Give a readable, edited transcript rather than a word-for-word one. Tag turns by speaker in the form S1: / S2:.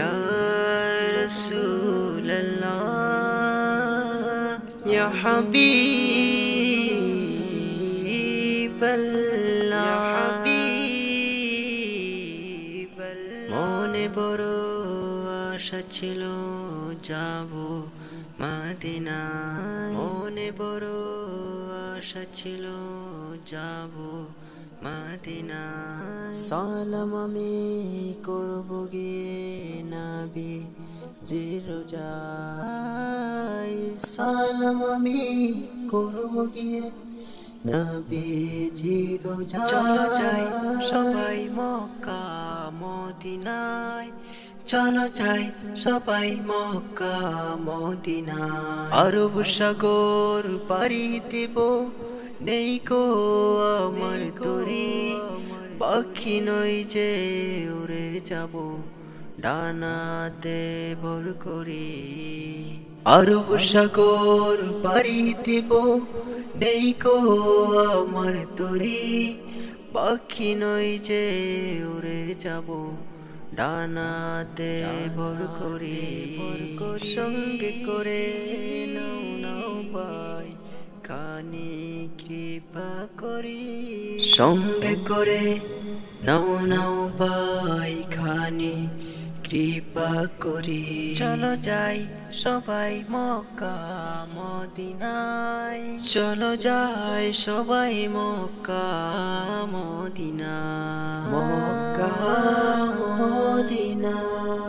S1: ইয়া রাসূলুল্লাহ ইয়া হাবিবাল্লাহ মনে বড় আশা ছিল যাব মদিনায় মনে বড় আশা ছিল যাব মদিনায় সালাম আমি করব গিয়ে নবী রোজায় সালাম আমি করব গিয়ে নবীজি রোজায় চলো যাই সবাই মক্কা মদিনায় চলো যাই সবাই মক্কা মদিনায় আরব সাগর পাড়ি দেব নেই কো আমার তরি পাখি নই যে উড়ে যাব ডানাতে ভর করি আরব সাগর পাড়ি দেব নেই কো আমার তরি পাখি নই যে উড়ে যাব ডানাতে ভর করি সঙ্গে করে নাও নাও ভাই খানি কৃপা করি সঙ্গে করে নাও নাও ভাই খানি কৃপা করি চলো যাই সবাই মক্কা মদিনায় চলো যাই সবাই মক্কা মদিনায় মক্কা মদিনায়